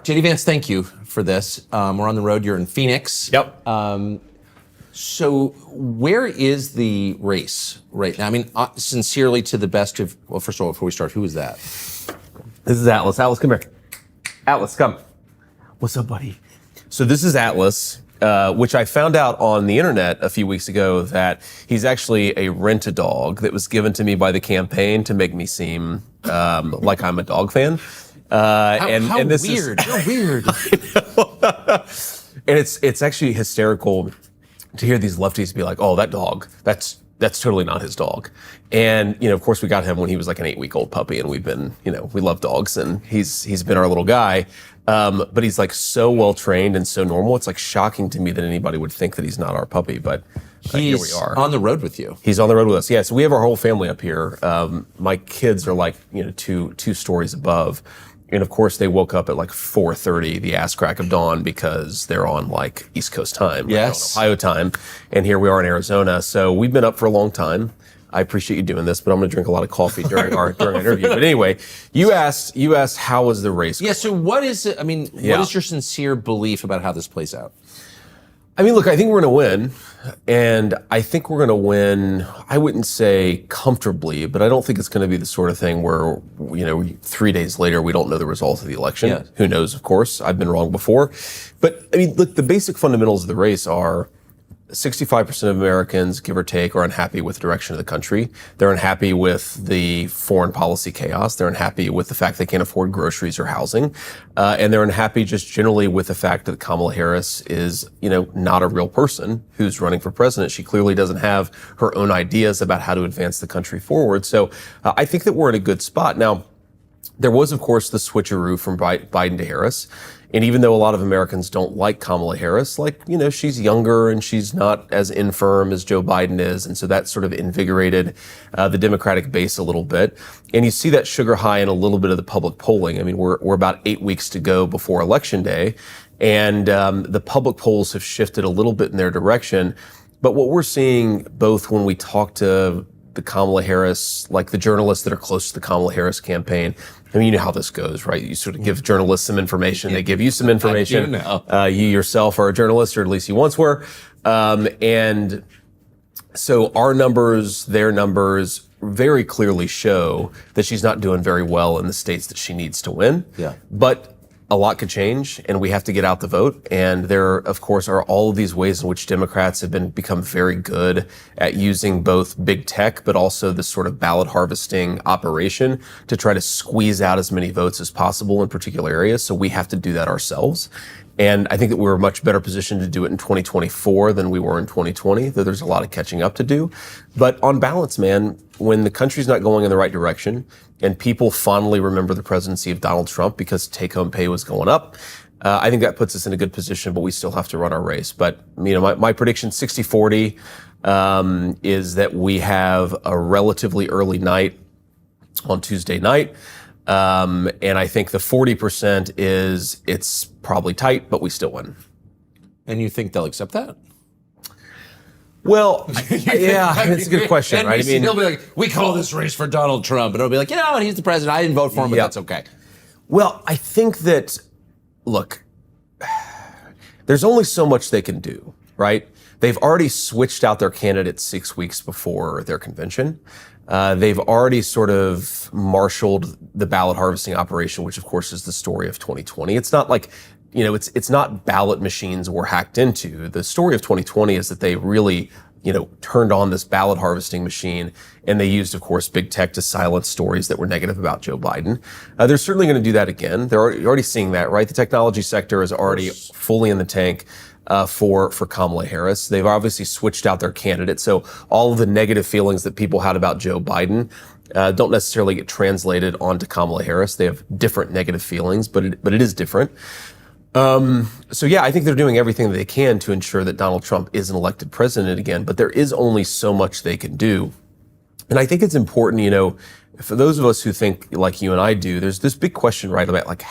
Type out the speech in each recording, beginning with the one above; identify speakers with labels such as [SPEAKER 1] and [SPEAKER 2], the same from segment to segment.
[SPEAKER 1] JD Vance, thank you for this. We're on the road. You're in Phoenix.
[SPEAKER 2] Yep.
[SPEAKER 1] So where is the race right now? I mean, sincerely, to the best of, well, first of all, before we start, who is that?
[SPEAKER 2] This is Atlas. Atlas, come here. Atlas, come. What's up, buddy? So this is Atlas, which I found out on the internet a few weeks ago that he's actually a rent-a-dog that was given to me by the campaign to make me seem like I'm a dog fan.
[SPEAKER 1] How this weird. You're weird.
[SPEAKER 2] And it's actually hysterical to hear these lefties be like, "Oh, that dog, that's totally not his dog." And of course, we got him when he was like an 8-week-old puppy, and we've been, we love dogs, and he's been our little guy. But he's like so well trained and so normal. It's like shocking to me that anybody would think that he's not our puppy. But here we are.
[SPEAKER 1] On the road with you.
[SPEAKER 2] He's on the road with us. Yeah. So we have our whole family up here. My kids are like two stories above. And of course, they woke up at like 4:30, the ass crack of dawn, because they're on like East Coast time,
[SPEAKER 1] yes,
[SPEAKER 2] Ohio time, and here we are in Arizona. So we've been up for a long time. I appreciate you doing this, but I'm going to drink a lot of coffee during our interview. But anyway, you asked how was the race going?
[SPEAKER 1] Yeah. So what is it? I mean, what is your sincere belief about how this plays out?
[SPEAKER 2] I mean, look, I think we're going to win. And I think we're going to win, I wouldn't say comfortably, but I don't think it's going to be the sort of thing where, 3 days later, we don't know the results of the election. Yeah. Who knows, of course. I've been wrong before. But I mean, look, the basic fundamentals of the race are 65% of Americans, give or take, are unhappy with the direction of the country. They're unhappy with the foreign policy chaos. They're unhappy with the fact they can't afford groceries or housing. And they're unhappy just generally with the fact that Kamala Harris is, not a real person who's running for president. She clearly doesn't have her own ideas about how to advance the country forward. So I think that we're in a good spot. Now, there was, of course, the switcheroo from Biden to Harris. And even though a lot of Americans don't like Kamala Harris, she's younger and she's not as infirm as Joe Biden is. And so that sort of invigorated the Democratic base a little bit. And you see that sugar high in a little bit of the public polling. I mean, we're about 8 weeks to go before Election Day. And the public polls have shifted a little bit in their direction. But what we're seeing, both when we talk to the Kamala Harris, like the journalists that are close to the Kamala Harris campaign. I mean, you know how this goes, right? You sort of give journalists some information. They give you some information. You yourself are a journalist, or at least you once were. And so our numbers, their numbers very clearly show that she's not doing very well in the states that she needs to win.
[SPEAKER 1] Yeah.
[SPEAKER 2] But a lot could change, and we have to get out the vote. And there, of course, are all of these ways in which Democrats have become very good at using both big tech, but also this sort of ballot harvesting operation to try to squeeze out as many votes as possible in particular areas. So we have to do that ourselves. And I think that we're much better positioned to do it in 2024 than we were in 2020, though there's a lot of catching up to do. But on balance, man, when the country's not going in the right direction and people fondly remember the presidency of Donald Trump because take-home pay was going up, I think that puts us in a good position, but we still have to run our race. But, my prediction, 60-40, is that we have a relatively early night on Tuesday night. And I think the 40% is it's probably tight, but we still win.
[SPEAKER 1] And you think they'll accept that?
[SPEAKER 2] Well, it's a good question, right? I mean,
[SPEAKER 1] they'll be like, we call this race for Donald Trump. And it'll be like, he's the president. I didn't vote for him, but that's okay.
[SPEAKER 2] Well, I think that, look, there's only so much they can do, right? They've already switched out their candidate 6 weeks before their convention. They've already sort of marshaled the ballot harvesting operation, which of course is the story of 2020. It's not like, it's not ballot machines were hacked into. The story of 2020 is that they really, turned on this ballot harvesting machine, and they used, of course, big tech to silence stories that were negative about Joe Biden. They're certainly going to do that again. They're already seeing that, right? The technology sector is already fully in the tank. For Kamala Harris. They've obviously switched out their candidate. So all of the negative feelings that people had about Joe Biden don't necessarily get translated onto Kamala Harris. They have different negative feelings, but it is different. I think they're doing everything that they can to ensure that Donald Trump is an elected president again, but there is only so much they can do. And I think it's important, for those of us who think like you and I do, there's this big question, right, about like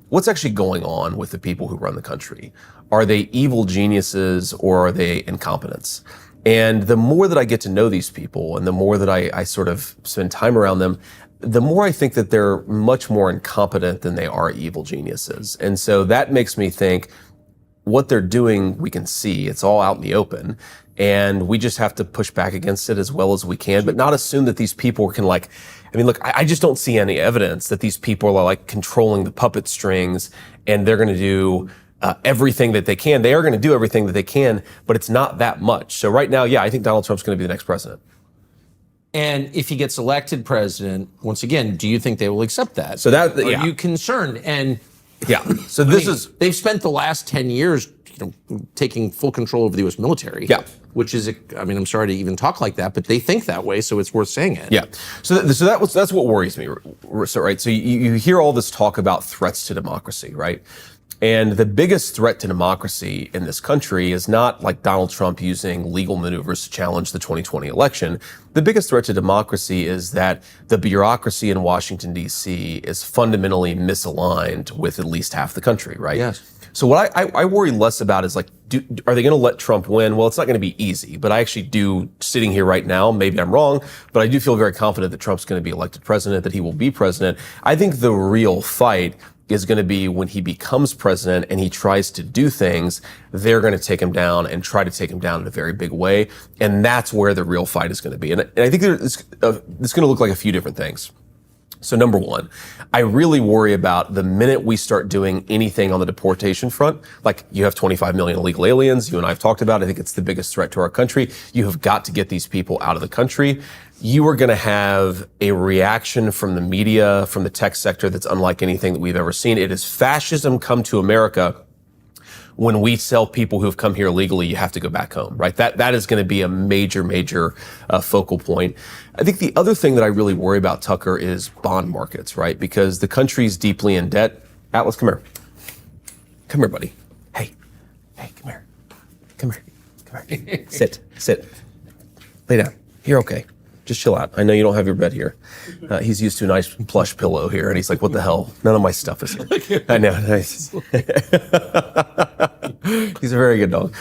[SPEAKER 2] what's actually going on with the people who run the country? Are they evil geniuses or are they incompetents? And the more that I get to know these people and the more that I sort of spend time around them, the more I think that they're much more incompetent than they are evil geniuses. And so that makes me think what they're doing, we can see. It's all out in the open. And we just have to push back against it as well as we can, but not assume that these people can I just don't see any evidence that these people are like controlling the puppet strings and they're going to do everything that they can. They are going to do everything that they can, but it's not that much. So right now, yeah, I think Donald Trump's going to be the next president.
[SPEAKER 1] And if he gets elected president, once again, do you think they will accept that?
[SPEAKER 2] So that,
[SPEAKER 1] Are you concerned? And
[SPEAKER 2] yeah, so
[SPEAKER 1] they've spent the last 10 years, taking full control over the U.S. military.
[SPEAKER 2] Yeah.
[SPEAKER 1] Which is, I'm sorry to even talk like that, but they think that way, so it's worth saying it.
[SPEAKER 2] Yeah. So that's what worries me. So, right. So you hear all this talk about threats to democracy, right? And the biggest threat to democracy in this country is not like Donald Trump using legal maneuvers to challenge the 2020 election. The biggest threat to democracy is that the bureaucracy in Washington, D.C. is fundamentally misaligned with at least half the country, right?
[SPEAKER 1] Yes.
[SPEAKER 2] So what I worry less about is are they going to let Trump win? Well, it's not going to be easy, but I actually do, sitting here right now, maybe I'm wrong, but I do feel very confident that Trump's going to be elected president, that he will be president. I think the real fight is going to be when he becomes president and he tries to do things, they're going to take him down and try to take him down in a very big way. And that's where the real fight is going to be. And I think it's going to look like a few different things. So number one, I really worry about the minute we start doing anything on the deportation front, like you have 25 million illegal aliens, you and I have talked about, I think it's the biggest threat to our country. You have got to get these people out of the country. You are going to have a reaction from the media, from the tech sector that's unlike anything that we've ever seen. It is fascism come to America. When we tell people who have come here illegally, you have to go back home, right? That is going to be a major focal point. I think the other thing that I really worry about, Tucker, is bond markets, right? Because the country's deeply in debt. Atlas, come here. Come here, buddy. Hey, come here. Come here. Sit. Lay down. You're okay. Just chill out. I know you don't have your bed here. He's used to a nice plush pillow here, and he's like, what the hell? None of my stuff is here. I know. Nice. He's a very good dog.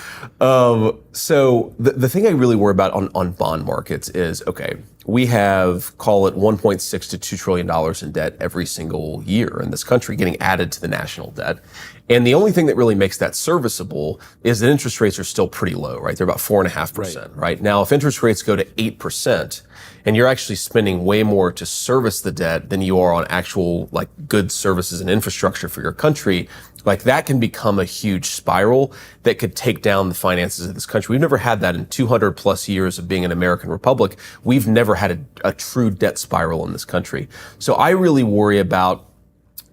[SPEAKER 2] So the thing I really worry about on bond markets is, okay, we have, call it $1.6 to $2 trillion in debt every single year in this country getting added to the national debt. And the only thing that really makes that serviceable is that interest rates are still pretty low, right? They're about 4.5%, right? Now, if interest rates go to 8%, and you're actually spending way more to service the debt than you are on actual like goods, services, and infrastructure for your country, like that can become a huge spiral that could take down the finances of this country. We've never had that in 200 plus years of being an American republic. We've never had a true debt spiral in this country. So I really worry about,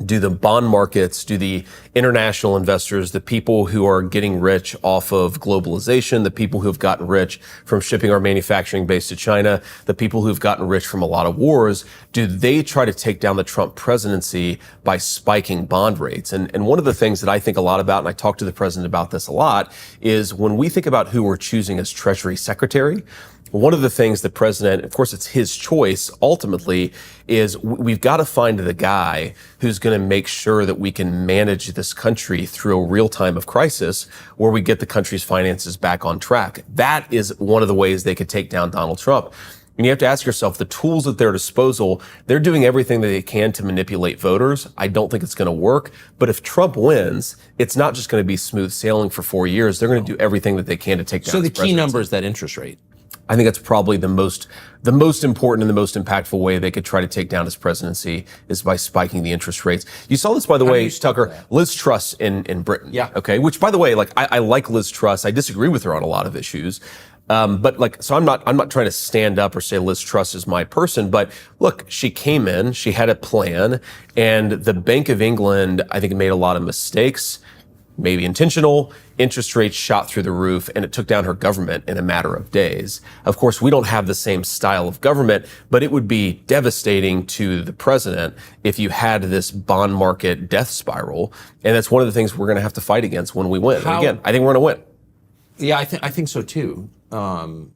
[SPEAKER 2] do the bond markets, do the international investors, the people who are getting rich off of globalization, the people who've gotten rich from shipping our manufacturing base to China, the people who've gotten rich from a lot of wars, do they try to take down the Trump presidency by spiking bond rates? And one of the things that I think a lot about, and I talk to the president about this a lot, is when we think about who we're choosing as Treasury Secretary, one of the things the president, of course it's his choice ultimately, is we've got to find the guy who's going to make sure that we can manage this country through a real time of crisis where we get the country's finances back on track. That is one of the ways they could take down Donald Trump. And you have to ask yourself, the tools at their disposal, they're doing everything that they can to manipulate voters. I don't think it's going to work. But if Trump wins, it's not just going to be smooth sailing for 4 years. They're going to do everything that they can to take down
[SPEAKER 1] So the
[SPEAKER 2] his
[SPEAKER 1] key
[SPEAKER 2] presidency.
[SPEAKER 1] number is that interest rate.
[SPEAKER 2] I think that's probably the most important and the most impactful way they could try to take down his presidency is by spiking the interest rates. You saw this, by the way, Tucker, Liz Truss in Britain.
[SPEAKER 1] Yeah.
[SPEAKER 2] Okay. Which, by the way, like I like Liz Truss. I disagree with her on a lot of issues. But like, so I'm not trying to stand up or say Liz Truss is my person, but look, she came in, she had a plan, and the Bank of England, I think, made a lot of mistakes, maybe intentional. Interest rates shot through the roof, and it took down her government in a matter of days. Of course, we don't have the same style of government, but it would be devastating to the president if you had this bond market death spiral. And that's one of the things we're going to have to fight against when we win. And again, I think we're going to win.
[SPEAKER 1] Yeah, I think so too. And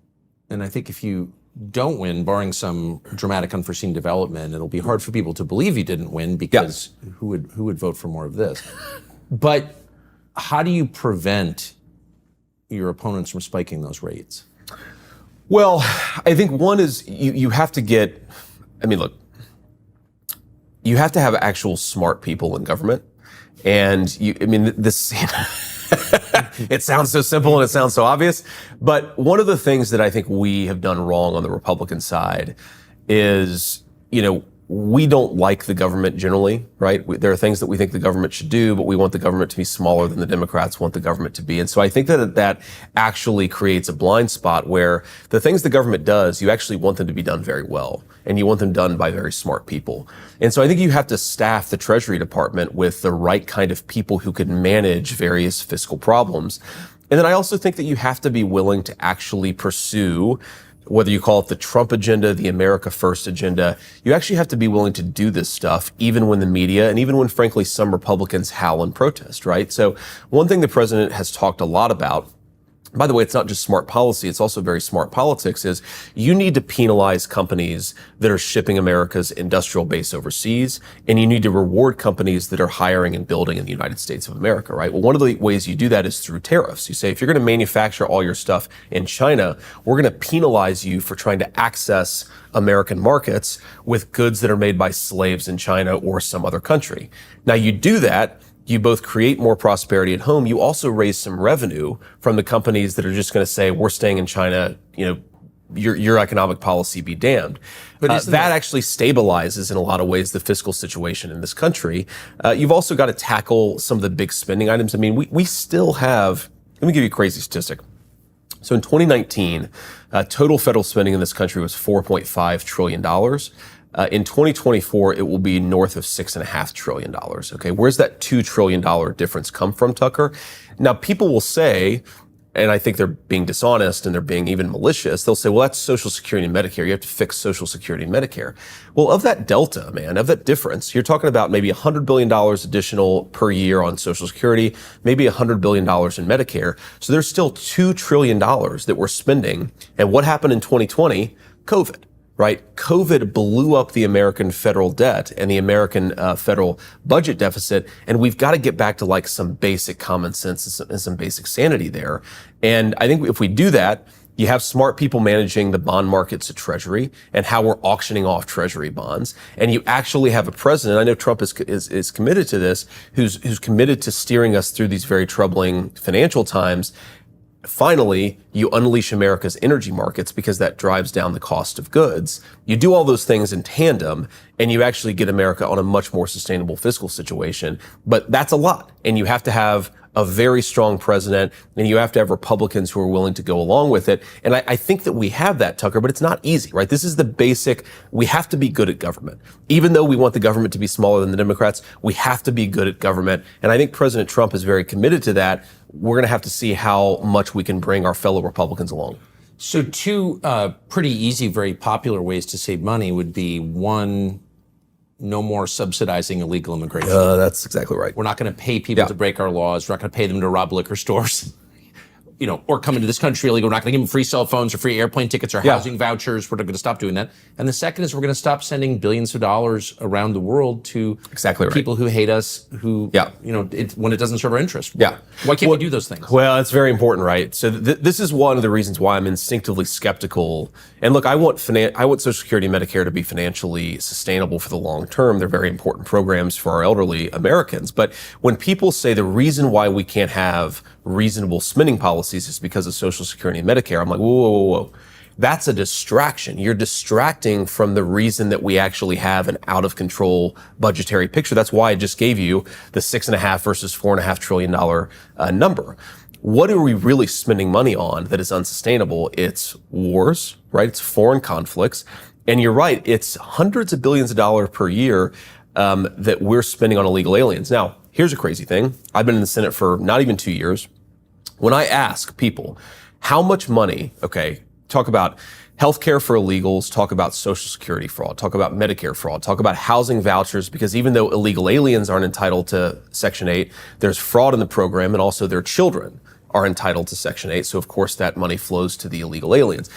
[SPEAKER 1] I think if you don't win, barring some dramatic unforeseen development, it'll be hard for people to believe you didn't win because who would vote for more of this? But how do you prevent your opponents from spiking those rates?
[SPEAKER 2] Well, I think one is you have to get, I mean, look, you have to have actual smart people in government. And this, it sounds so simple and it sounds so obvious, but one of the things that I think we have done wrong on the Republican side is, we don't like the government generally, right? There are things that we think the government should do, but we want the government to be smaller than the Democrats want the government to be. And so I think that actually creates a blind spot where the things the government does, you actually want them to be done very well, and you want them done by very smart people. And so I think you have to staff the Treasury Department with the right kind of people who can manage various fiscal problems. And then I also think that you have to be willing to actually pursue, whether you call it the Trump agenda, the America First agenda, you actually have to be willing to do this stuff, even when the media and even when, frankly, some Republicans howl and protest, right? So one thing the president has talked a lot about, by the way, it's not just smart policy, it's also very smart politics, is you need to penalize companies that are shipping America's industrial base overseas, and you need to reward companies that are hiring and building in the United States of America, right? Well, one of the ways you do that is through tariffs. You say, if you're going to manufacture all your stuff in China, we're going to penalize you for trying to access American markets with goods that are made by slaves in China or some other country. Now, you do that, you both create more prosperity at home. You also raise some revenue from the companies that are just going to say, we're staying in China, your economic policy be damned. But that actually stabilizes in a lot of ways the fiscal situation in this country. You've also got to tackle some of the big spending items. I mean, we still have, let me give you a crazy statistic. So in 2019, total federal spending in this country was $4.5 trillion. In 2024, it will be north of $6.5 trillion. Okay, where's that $2 trillion difference come from, Tucker? Now, people will say, and I think they're being dishonest and they're being even malicious, they'll say, well, that's Social Security and Medicare. You have to fix Social Security and Medicare. Well, of that delta, man, of that difference, you're talking about maybe $100 billion additional per year on Social Security, maybe $100 billion in Medicare. So there's still $2 trillion that we're spending. And what happened in 2020? COVID. Right? COVID blew up the American federal debt and the American federal budget deficit. And we've got to get back to like some basic common sense and some basic sanity there. And I think if we do that, you have smart people managing the bond markets at Treasury and how we're auctioning off Treasury bonds. And you actually have a president, I know Trump is committed to this, who's committed to steering us through these very troubling financial times. Finally, you unleash America's energy markets because that drives down the cost of goods. You do all those things in tandem, and you actually get America on a much more sustainable fiscal situation. But that's a lot. And you have to have a very strong president, and you have to have Republicans who are willing to go along with it. And I think that we have that, Tucker, but it's not easy, right? This is the basic, we have to be good at government. Even though we want the government to be smaller than the Democrats, we have to be good at government. And I think President Trump is very committed to that. We're going to have to see how much we can bring our fellow Republicans along.
[SPEAKER 1] So two pretty easy, very popular ways to save money would be, one, no more subsidizing illegal immigration.
[SPEAKER 2] That's exactly right.
[SPEAKER 1] We're not going to pay people to break our laws. We're not going to pay them to rob liquor stores, or come into this country illegal. We're not going to give them free cell phones or free airplane tickets or housing vouchers. We're going to stop doing that. And the second is we're going to stop sending billions of dollars around the world to people who hate us, who, when it doesn't serve our interest.
[SPEAKER 2] Yeah.
[SPEAKER 1] Why can't we do those things?
[SPEAKER 2] Well, it's very important, right? So this is one of the reasons why I'm instinctively skeptical. And look, I want Social Security and Medicare to be financially sustainable for the long term. They're very important programs for our elderly Americans. But when people say the reason why we can't have reasonable spending policies is because of Social Security and Medicare, I'm like, whoa. That's a distraction. You're distracting from the reason that we actually have an out of control budgetary picture. That's why I just gave you the $6.5 versus $4.5 trillion number. What are we really spending money on that is unsustainable? It's wars, right? It's foreign conflicts. And you're right. It's hundreds of billions of dollars per year that we're spending on illegal aliens. Now, here's a crazy thing. I've been in the Senate for not even 2 years. When I ask people how much money, talk about healthcare for illegals, talk about Social Security fraud, talk about Medicare fraud, talk about housing vouchers, because even though illegal aliens aren't entitled to Section 8, there's fraud in the program, and also their children are entitled to Section 8. So, of course, that money flows to the illegal aliens.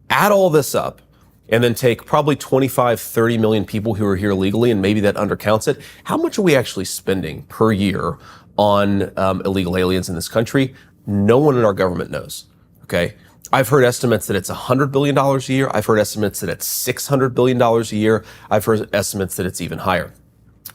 [SPEAKER 2] Add all this up, and then take probably 25, 30 million people who are here legally, and maybe that undercounts it. How much are we actually spending per year on illegal aliens in this country? No one in our government knows, okay? I've heard estimates that it's $100 billion a year. I've heard estimates that it's $600 billion a year. I've heard estimates that it's even higher.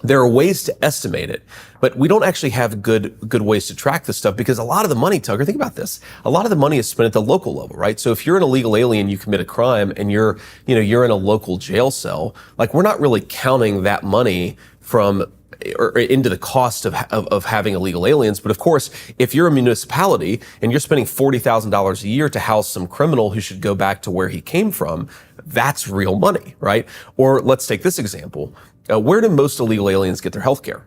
[SPEAKER 2] There are ways to estimate it, but we don't actually have good ways to track this stuff because a lot of the money, Tucker, think about this. A lot of the money is spent at the local level, right? So if you're an illegal alien, you commit a crime and you're in a local jail cell, like we're not really counting that money from or into the cost of having illegal aliens. But of course, if you're a municipality and you're spending $40,000 a year to house some criminal who should go back to where he came from, that's real money, right? Or let's take this example. Where do most illegal aliens get their health care?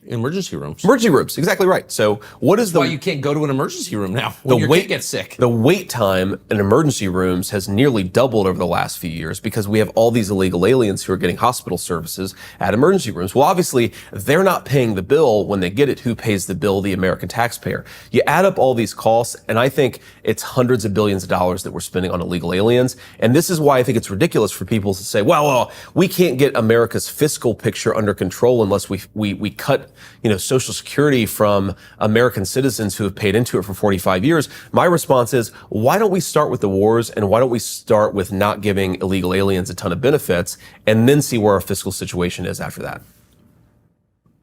[SPEAKER 1] Emergency rooms.
[SPEAKER 2] Emergency rooms, exactly right. So what is
[SPEAKER 1] That's why you can't go to an emergency room now when your kid gets sick.
[SPEAKER 2] The wait time in emergency rooms has nearly doubled over the last few years because we have all these illegal aliens who are getting hospital services at emergency rooms. Well, obviously, they're not paying the bill when they get it. Who pays the bill? The American taxpayer. You add up all these costs, and I think it's hundreds of billions of dollars that we're spending on illegal aliens. And this is why I think it's ridiculous for people to say, well, we can't get America's fiscal picture under control unless we cut Social Security from American citizens who have paid into it for 45 years. My response is, why don't we start with the wars and why don't we start with not giving illegal aliens a ton of benefits and then see where our fiscal situation is after that?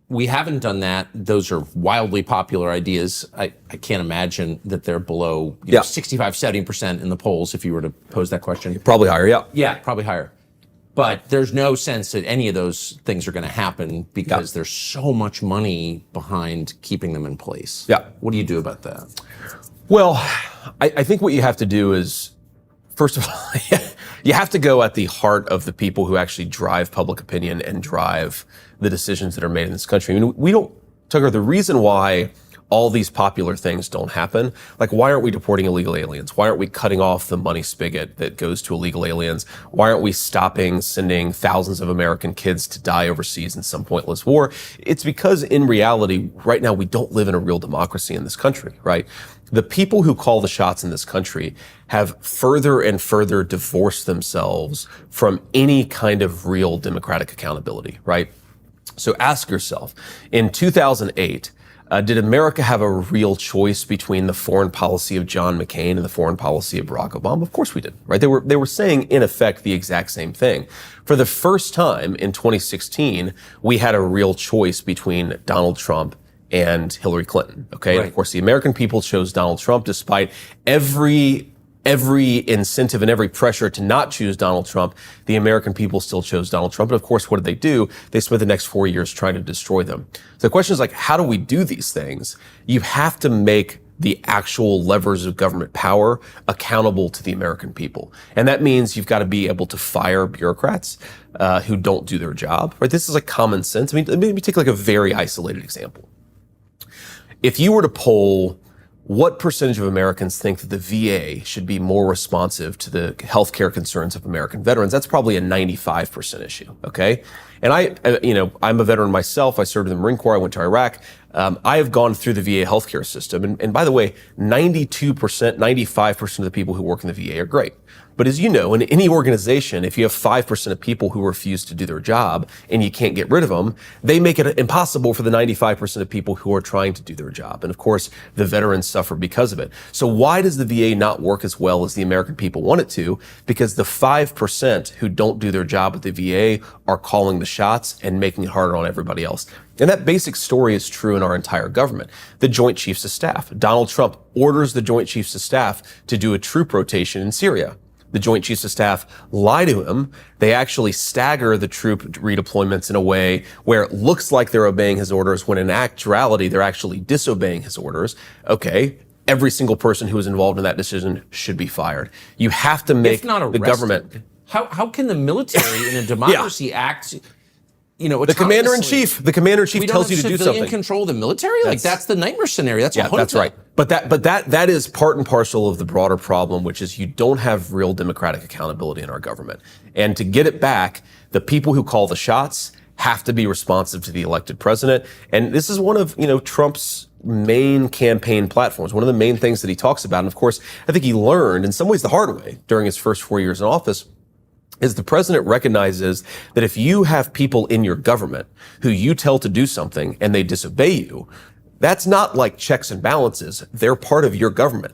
[SPEAKER 1] We haven't done that. Those are wildly popular ideas. I can't imagine that they're below 65, 70% in the polls if you were to pose that question.
[SPEAKER 2] Probably higher, yeah.
[SPEAKER 1] Yeah, probably higher. But there's no sense that any of those things are going to happen because there's so much money behind keeping them in place.
[SPEAKER 2] Yeah.
[SPEAKER 1] What do you do about that?
[SPEAKER 2] Well, I think what you have to do is, first of all, you have to go at the heart of the people who actually drive public opinion and drive the decisions that are made in this country. I mean, Tucker, the reason why all these popular things don't happen, like why aren't we deporting illegal aliens? Why aren't we cutting off the money spigot that goes to illegal aliens? Why aren't we stopping sending thousands of American kids to die overseas in some pointless war? It's because in reality, right now, we don't live in a real democracy in this country, right? The people who call the shots in this country have further and further divorced themselves from any kind of real democratic accountability, right? So ask yourself, in 2008, did America have a real choice between the foreign policy of John McCain and the foreign policy of Barack Obama? Of course we did, right? They were saying, in effect, the exact same thing. For the first time in 2016, we had a real choice between Donald Trump and Hillary Clinton, okay? Right. And of course, the American people chose Donald Trump despite every incentive and every pressure to not choose Donald Trump. The American people still chose Donald Trump. And of course, what did they do? They spent the next 4 years trying to destroy them. So the question is, like, how do we do these things? You have to make the actual levers of government power accountable to the American people. And that means you've got to be able to fire bureaucrats who don't do their job, right? This is like common sense. I mean, let me take like a very isolated example. If you were to poll what percentage of Americans think that the VA should be more responsive to the healthcare concerns of American veterans? That's probably a 95% issue, okay? And I'm a veteran myself. I served in the Marine Corps. I went to Iraq. I have gone through the VA healthcare system. And by the way, 92%, 95% of the people who work in the VA are great. But as you know, in any organization, if you have 5% of people who refuse to do their job and you can't get rid of them, they make it impossible for the 95% of people who are trying to do their job. And of course, the veterans suffer because of it. So why does the VA not work as well as the American people want it to? Because the 5% who don't do their job at the VA are calling the shots and making it harder on everybody else. And that basic story is true in our entire government. The Joint Chiefs of Staff. Donald Trump orders the Joint Chiefs of Staff to do a troop rotation in Syria. The Joint Chiefs of Staff lie to him. They actually stagger the troop redeployments in a way where it looks like they're obeying his orders when in actuality they're actually disobeying his orders. Okay, every single person who was involved in that decision should be fired. You have to make the government.
[SPEAKER 1] How can the military in a democracy act?
[SPEAKER 2] The commander-in-chief tells you to do something. We don't have civilian control of
[SPEAKER 1] the military? That's the nightmare scenario.
[SPEAKER 2] That's right. But that is part and parcel of the broader problem, which is you don't have real democratic accountability in our government. And to get it back, the people who call the shots have to be responsive to the elected president. And this is one of, Trump's main campaign platforms, one of the main things that he talks about. And of course, I think he learned in some ways the hard way during his first 4 years in office, is the president recognizes that if you have people in your government who you tell to do something and they disobey you, that's not like checks and balances. They're part of your government.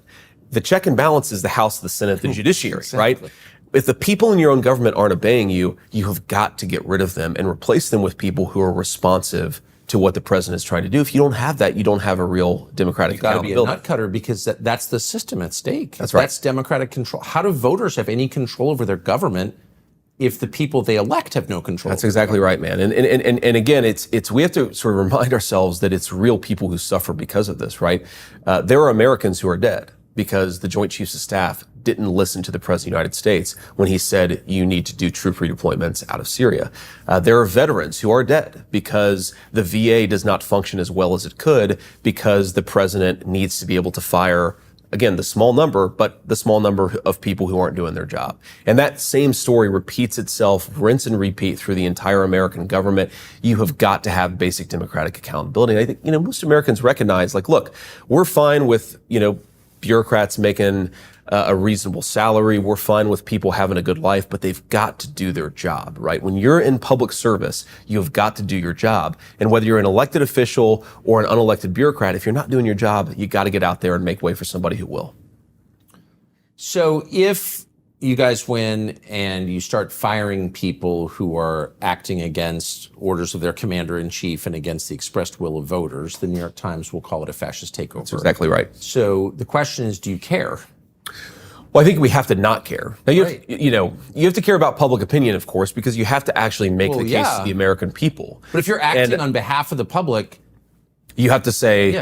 [SPEAKER 2] The check and balance is the House, the Senate, the judiciary,
[SPEAKER 1] exactly.
[SPEAKER 2] Right? if the people in your own government aren't obeying you, you have got to get rid of them and replace them with people who are responsive to what the president is trying to do. If you don't have that, you don't have a real democratic accountability.
[SPEAKER 1] Got to be a nut cutter because that's the system at stake.
[SPEAKER 2] That's right.
[SPEAKER 1] That's democratic control. How do voters have any control over their government if the people they elect have no control?
[SPEAKER 2] That's exactly right, man. And again, it's we have to sort of remind ourselves that it's real people who suffer because of this, right? There are Americans who are dead because the Joint Chiefs of Staff didn't listen to the President of the United States when he said you need to do troop redeployments out of Syria. There are veterans who are dead because the VA does not function as well as it could because the president needs to be able to fire, again, the small number of people who aren't doing their job. And that same story repeats itself, rinse and repeat through the entire American government. You have got to have basic democratic accountability. And I think, most Americans recognize, like, look, we're fine with, bureaucrats making a reasonable salary. We're fine with people having a good life, but they've got to do their job, right? When you're in public service, you've got to do your job. And whether you're an elected official or an unelected bureaucrat, if you're not doing your job, you got to get out there and make way for somebody who will.
[SPEAKER 1] So if you guys win and you start firing people who are acting against orders of their commander-in-chief and against the expressed will of voters, the New York Times will call it a fascist takeover.
[SPEAKER 2] That's exactly right.
[SPEAKER 1] So the question is, do you care?
[SPEAKER 2] Well, I think we have to not care. Now, you have to care about public opinion, of course, because you have to actually make the case to the American people.
[SPEAKER 1] But if you're acting on behalf of the public,
[SPEAKER 2] you have to say,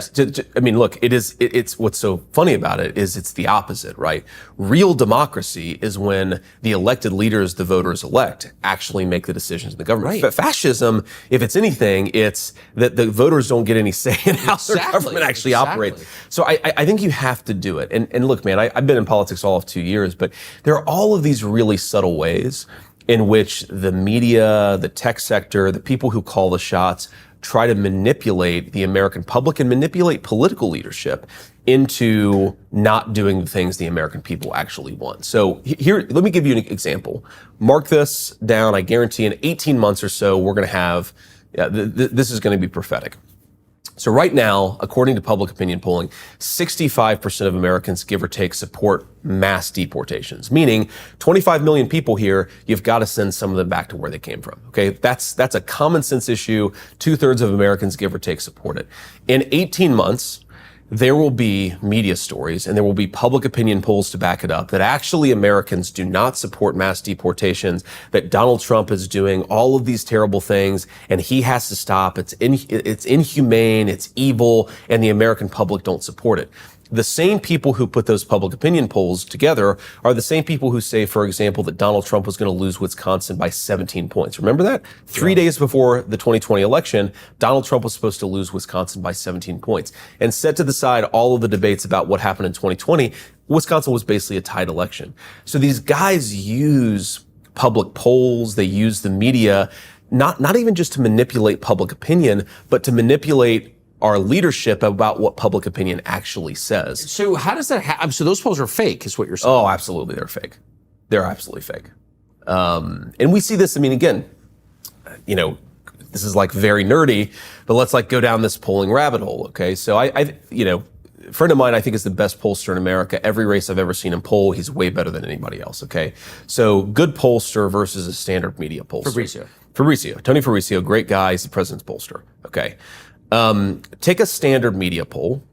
[SPEAKER 2] look, it's what's so funny about it is it's the opposite, right? Real democracy is when the elected leaders the voters elect actually make the decisions in the government.
[SPEAKER 1] Right.
[SPEAKER 2] But fascism, if it's anything, it's that the voters don't get any say in how their government actually operates. So I think you have to do it. And look, man, I've been in politics all of 2 years, but there are all of these really subtle ways in which the media, the tech sector, the people who call the shots try to manipulate the American public and manipulate political leadership into not doing the things the American people actually want. So here, let me give you an example. Mark this down. I guarantee in 18 months or so, we're going to have, this is going to be prophetic. So right now, according to public opinion polling, 65% of Americans, give or take, support mass deportations, meaning 25 million people here, you've got to send some of them back to where they came from. Okay, that's a common sense issue. 2/3 of Americans, give or take, support it. In 18 months, there will be media stories and there will be public opinion polls to back it up that actually Americans do not support mass deportations, that Donald Trump is doing all of these terrible things and he has to stop. It's inhumane, it's evil, and the American public don't support it. The same people who put those public opinion polls together are the same people who say, for example, that Donald Trump was going to lose Wisconsin by 17 points. Remember that? 3 days before the 2020 election, Donald Trump was supposed to lose Wisconsin by 17 points. And set to the side all of the debates about what happened in 2020, Wisconsin was basically a tied election. So these guys use public polls, they use the media, not even just to manipulate public opinion, but to manipulate our leadership about what public opinion actually says.
[SPEAKER 1] So how does that happen? So those polls are fake, is what you're saying?
[SPEAKER 2] Oh, absolutely, they're fake. They're absolutely fake. And we see this, again, this is like very nerdy, but let's go down this polling rabbit hole, okay? So a friend of mine, I think, is the best pollster in America. Every race I've ever seen him poll, he's way better than anybody else, okay? So good pollster versus a standard media pollster. Tony Fabrizio, great guy, he's the president's pollster, okay? Take a standard media poll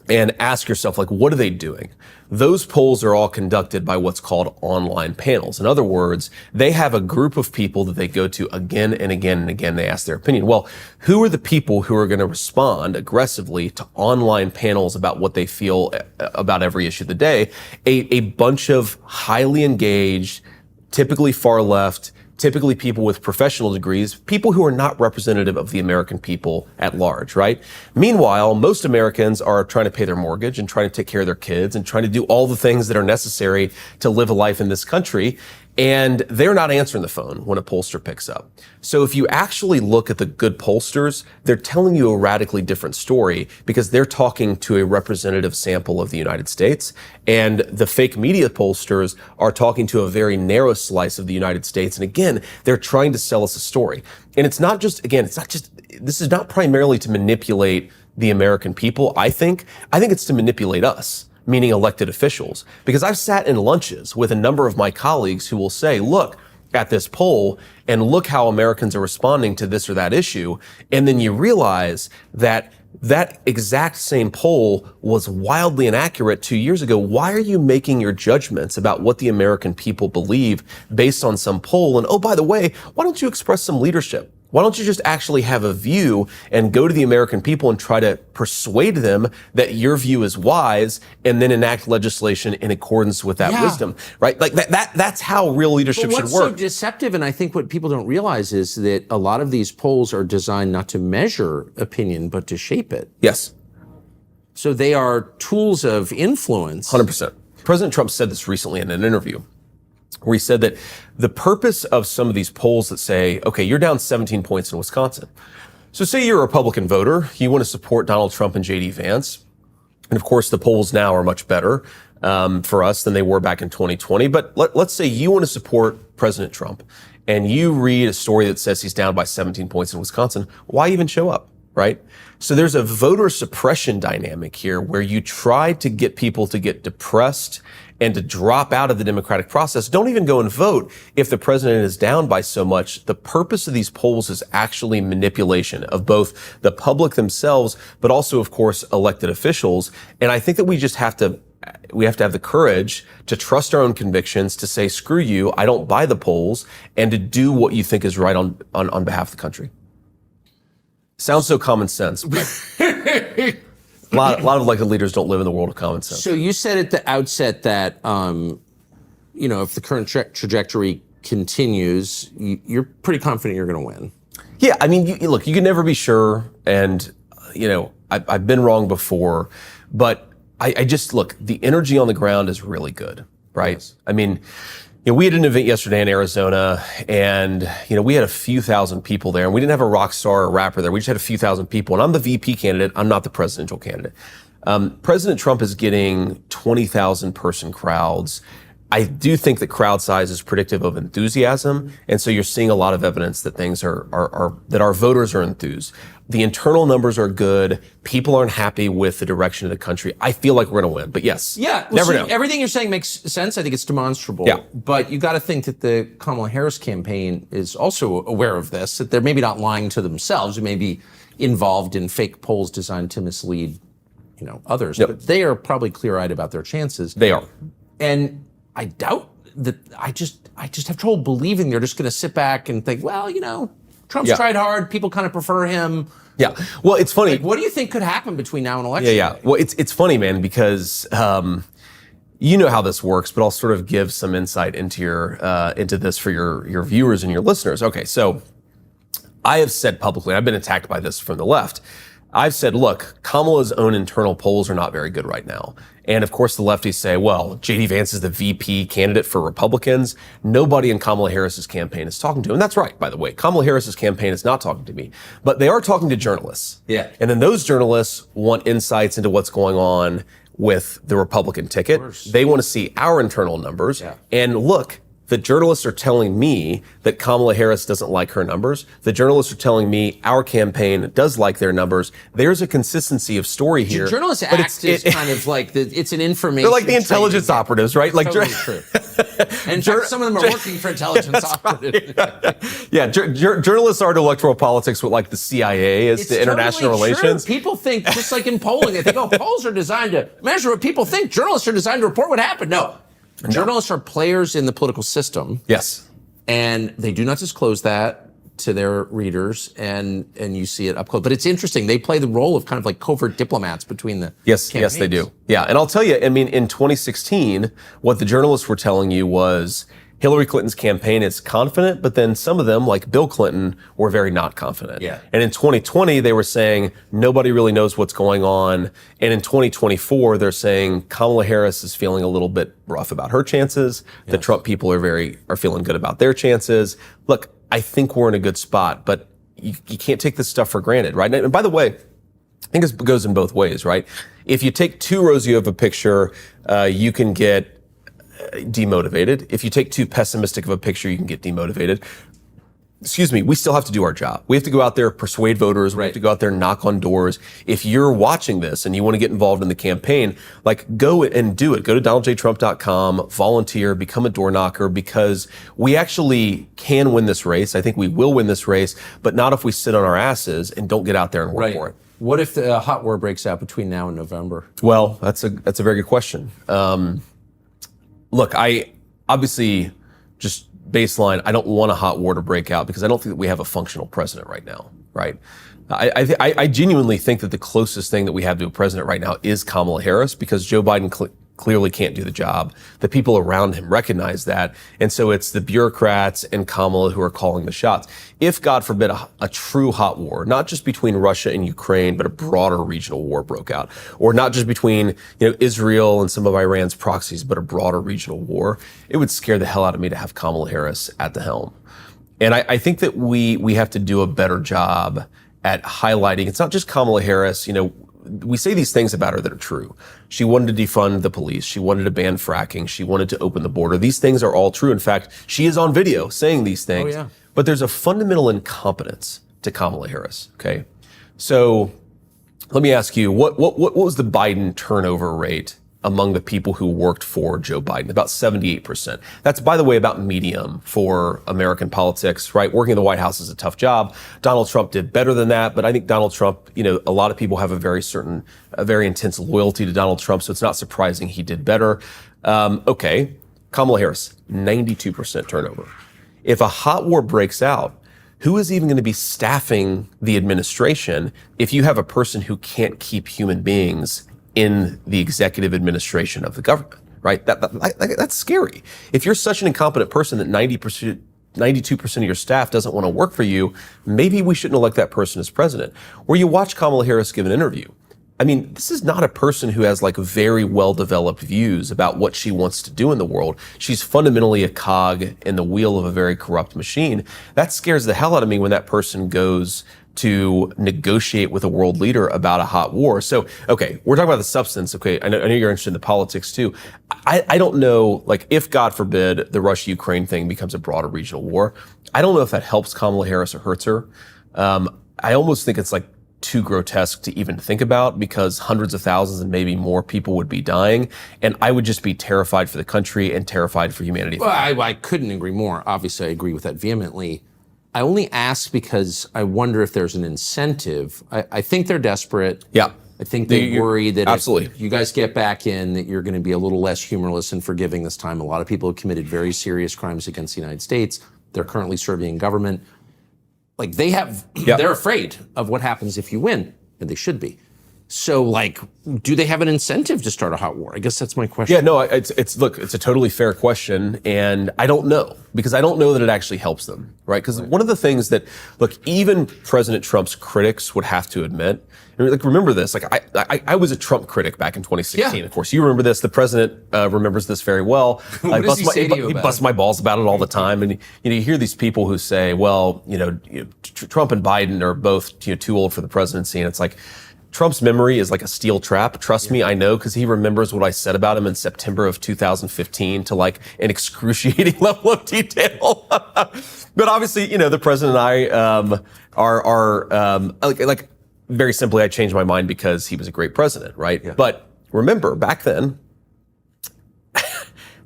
[SPEAKER 2] and ask yourself, what are they doing? Those polls are all conducted by what's called online panels. In other words, they have a group of people that they go to again and again and again. They ask their opinion. Well, who are the people who are going to respond aggressively to online panels about what they feel about every issue of the day? A bunch of highly engaged, typically far left, typically people with professional degrees, people who are not representative of the American people at large, right? Meanwhile, most Americans are trying to pay their mortgage and trying to take care of their kids and trying to do all the things that are necessary to live a life in this country. And they're not answering the phone when a pollster picks up. So if you actually look at the good pollsters, they're telling you a radically different story because they're talking to a representative sample of the United States. And the fake media pollsters are talking to a very narrow slice of the United States. And again, they're trying to sell us a story. And this is not primarily to manipulate the American people. I think it's to manipulate us. meaning elected officials. Because I've sat in lunches with a number of my colleagues who will say, look at this poll and look how Americans are responding to this or that issue. And then you realize that that exact same poll was wildly inaccurate 2 years ago. Why are you making your judgments about what the American people believe based on some poll? And oh, by the way, why don't you express some leadership? Why don't you just actually have a view and go to the American people and try to persuade them that your view is wise and then enact legislation in accordance with that wisdom, right? Like that's how real leadership should work.
[SPEAKER 1] What's so deceptive, and I think what people don't realize is that a lot of these polls are designed not to measure opinion, but to shape it.
[SPEAKER 2] Yes.
[SPEAKER 1] So they are tools of influence.
[SPEAKER 2] 100%. President Trump said this recently in an interview, where he said that the purpose of some of these polls that say, okay, you're down 17 points in Wisconsin. So say you're a Republican voter, you want to support Donald Trump and JD Vance. And of course, the polls now are much better for us than they were back in 2020. But let's say you want to support President Trump and you read a story that says he's down by 17 points in Wisconsin. Why even show up, right? So there's a voter suppression dynamic here where you try to get people to get depressed and to drop out of the democratic process. Don't even go and vote if the president is down by so much. The purpose of these polls is actually manipulation of both the public themselves, but also, of course, elected officials. And I think that we have to have the courage to trust our own convictions, to say, screw you, I don't buy the polls, and to do what you think is right on behalf of the country. Sounds so common sense, but a lot of elected leaders don't live in the world of common sense.
[SPEAKER 1] So you said at the outset that, if the current trajectory continues, you're pretty confident you're going to win.
[SPEAKER 2] Yeah, I mean, look, you can never be sure, and I've been wrong before, but I just look. The energy on the ground is really good, right? Yes. I mean, we had an event yesterday in Arizona, and we had a few thousand people there, and we didn't have a rock star or rapper there. We just had a few thousand people, and I'm the VP candidate. I'm not the presidential candidate. President Trump is getting 20,000 person crowds. I do think that crowd size is predictive of enthusiasm, and so you're seeing a lot of evidence that things that our voters are enthused. The internal numbers are good. People aren't happy with the direction of the country. I feel like we're going to win, but yes, never know.
[SPEAKER 1] Everything you're saying makes sense. I think it's demonstrable.
[SPEAKER 2] Yeah.
[SPEAKER 1] But you got to think that the Kamala Harris campaign is also aware of this. That they're maybe not lying to themselves. They may be involved in fake polls designed to mislead, others.
[SPEAKER 2] Yep.
[SPEAKER 1] But they are probably clear-eyed about their chances.
[SPEAKER 2] They are,
[SPEAKER 1] and I doubt that. I just have trouble believing they're just going to sit back and think, well, Trump's tried hard. People kind of prefer him.
[SPEAKER 2] Yeah. Well, it's funny.
[SPEAKER 1] Like, what do you think could happen between now and election
[SPEAKER 2] day? Well, it's funny, man, because you know how this works, but I'll sort of give some insight into this for your viewers and your listeners. Okay, so I have said publicly, I've been attacked by this from the left. I've said, look, Kamala's own internal polls are not very good right now. And of course, the lefties say, well, JD Vance is the VP candidate for Republicans. Nobody in Kamala Harris's campaign is talking to him. And that's right, by the way. Kamala Harris's campaign is not talking to me, but they are talking to journalists.
[SPEAKER 1] Yeah.
[SPEAKER 2] And then those journalists want insights into what's going on with the Republican ticket. They want to see our internal numbers. Yeah. And look, the journalists are telling me that Kamala Harris doesn't like her numbers. The journalists are telling me our campaign does like their numbers. There's a consistency of story here.
[SPEAKER 1] Journalists act as kind of like it's an information.
[SPEAKER 2] They're like the intelligence operatives, right? Like
[SPEAKER 1] totally true. In fact, some of them are working for intelligence operatives.
[SPEAKER 2] Right. Yeah, journalists are to electoral politics what like the CIA is to international relations.
[SPEAKER 1] True. People think, just like in polling, they think, polls are designed to measure what people think. Journalists are designed to report what happened. No. Journalists are players in the political system.
[SPEAKER 2] Yes.
[SPEAKER 1] And they do not disclose that to their readers, and you see it up close. But it's interesting. They play the role of kind of like covert diplomats between the campaigns.
[SPEAKER 2] Yes, they do. Yeah, and I'll tell you, I mean, in 2016, what the journalists were telling you was Hillary Clinton's campaign is confident, but then some of them, like Bill Clinton, were very not confident.
[SPEAKER 1] Yeah.
[SPEAKER 2] And in 2020, they were saying nobody really knows what's going on. And in 2024, they're saying Kamala Harris is feeling a little bit rough about her chances. Yes. The Trump people are feeling good about their chances. Look, I think we're in a good spot, but you can't take this stuff for granted, right? And by the way, I think it goes in both ways, right? If you take two rows of a picture, you can get demotivated. If you take too pessimistic of a picture, you can get demotivated. we still have to do our job. We have to go out there, persuade voters. We have to go out there and knock on doors. If you're watching this and you want to get involved in the campaign, like go and do it. Go to DonaldJTrump.com, volunteer, become a door knocker, because we actually can win this race. I think we will win this race, but not if we sit on our asses and don't get out there and work for it.
[SPEAKER 1] What if the hot war breaks out between now and November?
[SPEAKER 2] Well, that's a very good question. Look, I obviously just baseline, I don't want a hot war to break out because I don't think that we have a functional president right now, right? I genuinely think that the closest thing that we have to a president right now is Kamala Harris, because Joe Biden clearly can't do the job. The people around him recognize that. And so it's the bureaucrats and Kamala who are calling the shots. If, God forbid, a true hot war, not just between Russia and Ukraine, but a broader regional war broke out, or not just between, Israel and some of Iran's proxies, but a broader regional war, it would scare the hell out of me to have Kamala Harris at the helm. And I think that we have to do a better job at highlighting. It's not just Kamala Harris, we say these things about her that are true. She wanted to defund the police. She wanted to ban fracking. She wanted to open the border. These things are all true. In fact, she is on video saying these things.
[SPEAKER 1] Oh, yeah.
[SPEAKER 2] But there's a fundamental incompetence to Kamala Harris, okay? So let me ask you, what was the Biden turnover rate among the people who worked for Joe Biden? About 78%. That's, by the way, about medium for American politics, right? Working in the White House is a tough job. Donald Trump did better than that, but I think Donald Trump, a lot of people have a very intense loyalty to Donald Trump, so it's not surprising he did better. Okay, Kamala Harris, 92% turnover. If a hot war breaks out, who is even going to be staffing the administration if you have a person who can't keep human beings in the executive administration of the government, right? That's scary. If you're such an incompetent person that 92% of your staff doesn't want to work for you, maybe we shouldn't elect that person as president. Or you watch Kamala Harris give an interview. I mean, this is not a person who has very well-developed views about what she wants to do in the world. She's fundamentally a cog in the wheel of a very corrupt machine. That scares the hell out of me when that person goes to negotiate with a world leader about a hot war. So, okay, we're talking about the substance. Okay, I know you're interested in the politics too. I don't know, if, God forbid, the Russia-Ukraine thing becomes a broader regional war, I don't know if that helps Kamala Harris or hurts her. I almost think it's too grotesque to even think about, because hundreds of thousands and maybe more people would be dying. And I would just be terrified for the country and terrified for humanity.
[SPEAKER 1] Well, I couldn't agree more. Obviously, I agree with that vehemently. I only ask because I wonder if there's an incentive. I think they're desperate.
[SPEAKER 2] Yeah.
[SPEAKER 1] I think they worry that
[SPEAKER 2] absolutely,
[SPEAKER 1] if you guys get back in, that you're going to be a little less humorless and forgiving this time. A lot of people have committed very serious crimes against the United States. They're currently serving in government. They're afraid of what happens if you win, and they should be. So, do they have an incentive to start a hot war? I guess that's my question.
[SPEAKER 2] Yeah, no, it's a totally fair question, and I don't know, because I don't know that it actually helps them, right? Because one of the things that, even President Trump's critics would have to admit, remember this, I was a Trump critic back in 2016, Of course. You remember this. The president remembers this very well.
[SPEAKER 1] What does he say to you about
[SPEAKER 2] He busts my balls about it all the time. And you hear these people who say, well, Trump and Biden are both too old for the presidency, and it's Trump's memory is like a steel trap. Trust me, I know, because he remembers what I said about him in September of 2015 to an excruciating level of detail. But obviously, the president and I are very simply, I changed my mind because he was a great president, right? Yeah. But remember, back then,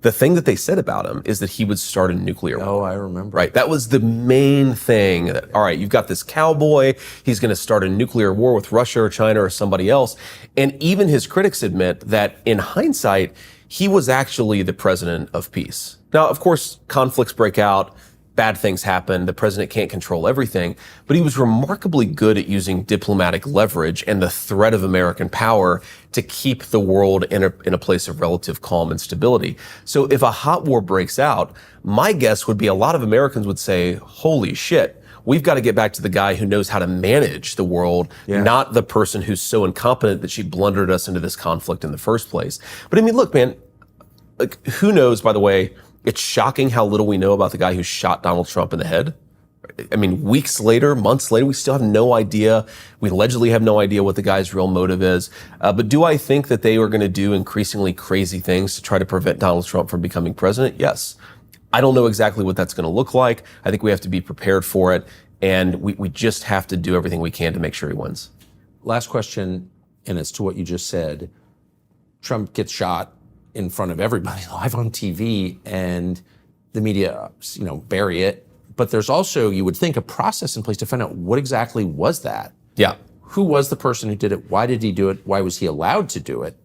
[SPEAKER 2] the thing that they said about him is that he would start a nuclear war.
[SPEAKER 1] Oh, I remember.
[SPEAKER 2] Right. That was the main thing. That, all right, you've got this cowboy. He's going to start a nuclear war with Russia or China or somebody else. And even his critics admit that in hindsight, he was actually the president of peace. Now, of course, conflicts break out. Bad things happen. The president can't control everything, but he was remarkably good at using diplomatic leverage and the threat of American power to keep the world in a place of relative calm and stability. So if a hot war breaks out, my guess would be a lot of Americans would say, holy shit, we've got to get back to the guy who knows how to manage the world, not the person who's so incompetent that she blundered us into this conflict in the first place. But I mean, look, man, who knows, by the way, it's shocking how little we know about the guy who shot Donald Trump in the head. I mean, weeks later, months later, we still have no idea. We allegedly have no idea what the guy's real motive is. But do I think that they are going to do increasingly crazy things to try to prevent Donald Trump from becoming president? Yes. I don't know exactly what that's going to look like. I think we have to be prepared for it, and we just have to do everything we can to make sure he wins.
[SPEAKER 1] Last question, and it's to what you just said. Trump gets shot in front of everybody live on TV, and the media, bury it. But there's also, you would think, a process in place to find out what exactly was that.
[SPEAKER 2] Yeah.
[SPEAKER 1] Who was the person who did it? Why did he do it? Why was he allowed to do it?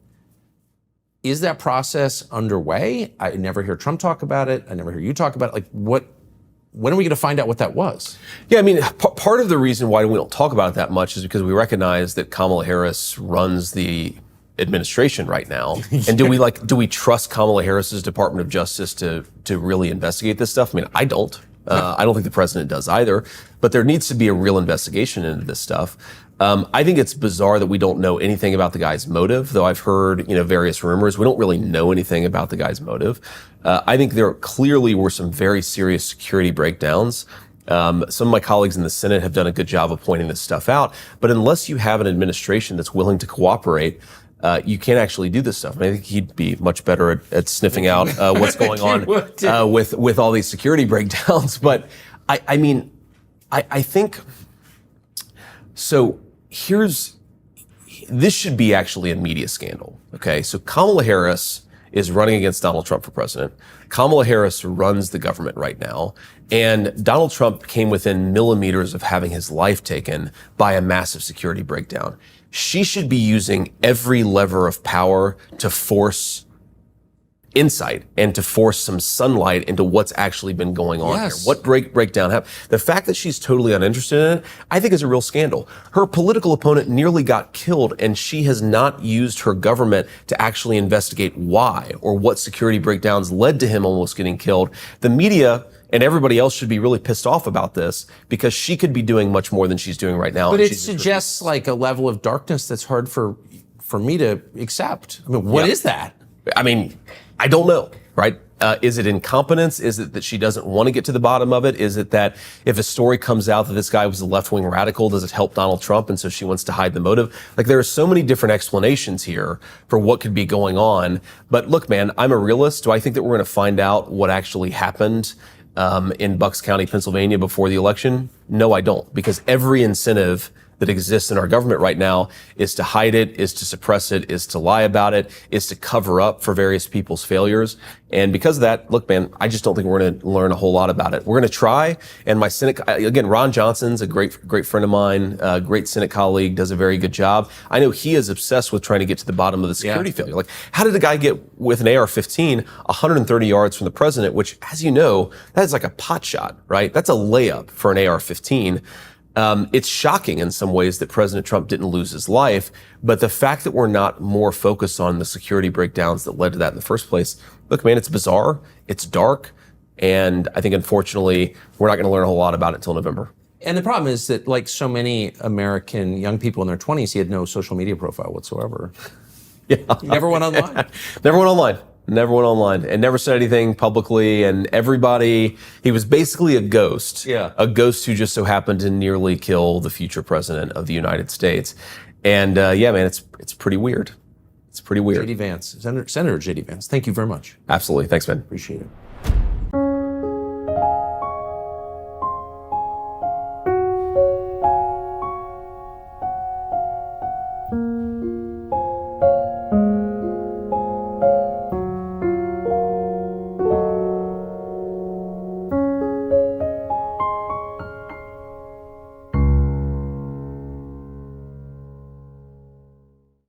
[SPEAKER 1] Is that process underway? I never hear Trump talk about it. I never hear you talk about it. Like, when are we going to find out what that was?
[SPEAKER 2] Yeah, I mean, part of the reason why we don't talk about it that much is because we recognize that Kamala Harris runs the administration right now. And do we trust Kamala Harris's Department of Justice to really investigate this stuff? I mean, I don't. I don't think the president does either. But there needs to be a real investigation into this stuff. I think it's bizarre that we don't know anything about the guy's motive, though I've heard, various rumors. We don't really know anything about the guy's motive. I think there clearly were some very serious security breakdowns. Some of my colleagues in the Senate have done a good job of pointing this stuff out. But unless you have an administration that's willing to cooperate, you can't actually do this stuff. And I think he'd be much better at sniffing out what's going on with all these security breakdowns. But I think so. This should be actually a media scandal. Okay, so Kamala Harris is running against Donald Trump for president. Kamala Harris runs the government right now. And Donald Trump came within millimeters of having his life taken by a massive security breakdown. She should be using every lever of power to force insight and to force some sunlight into what's actually been going on here. What breakdown happened? The fact that she's totally uninterested in it, I think is a real scandal. Her political opponent nearly got killed, and she has not used her government to actually investigate why or what security breakdowns led to him almost getting killed. The media and everybody else should be really pissed off about this because she could be doing much more than she's doing right now.
[SPEAKER 1] But it suggests like a level of darkness that's hard for me to accept. I mean, what is that?
[SPEAKER 2] I mean, I don't know, right? Is it incompetence? Is it that she doesn't want to get to the bottom of it? Is it that if a story comes out that this guy was a left-wing radical, does it help Donald Trump? And so she wants to hide the motive? Like, there are so many different explanations here for what could be going on. But look, man, I'm a realist. Do I think that we're going to find out what actually happened in Bucks County, Pennsylvania before the election? No, I don't, because every incentive that exists in our government right now is to hide it, is to suppress it, is to lie about it, is to cover up for various people's failures. And because of that, look, man, I just don't think we're going to learn a whole lot about it. We're going to try. And my Senate, again, Ron Johnson's a great friend of mine, a great Senate colleague, does a very good job. I know he is obsessed with trying to get to the bottom of the security failure. Like, how did a guy get with an AR-15 130 yards from the president, which, as you know, that is like a pot shot, right? That's a layup for an AR-15. It's shocking in some ways that President Trump didn't lose his life, but the fact that we're not more focused on the security breakdowns that led to that in the first place, look, man, it's bizarre, it's dark, and I think, unfortunately, we're not going to learn a whole lot about it until November.
[SPEAKER 1] And the problem is that, like so many American young people in their 20s, he had no social media profile whatsoever.
[SPEAKER 2] Yeah.
[SPEAKER 1] He never went online.
[SPEAKER 2] Never went online. Never went online and never said anything publicly, and he was basically a ghost. Yeah. A ghost who just so happened to nearly kill the future president of the United States. And yeah, man, it's pretty weird. It's pretty weird.
[SPEAKER 1] JD Vance, Senator JD Vance, thank you very much.
[SPEAKER 2] Absolutely. Thanks, man.
[SPEAKER 1] Appreciate it.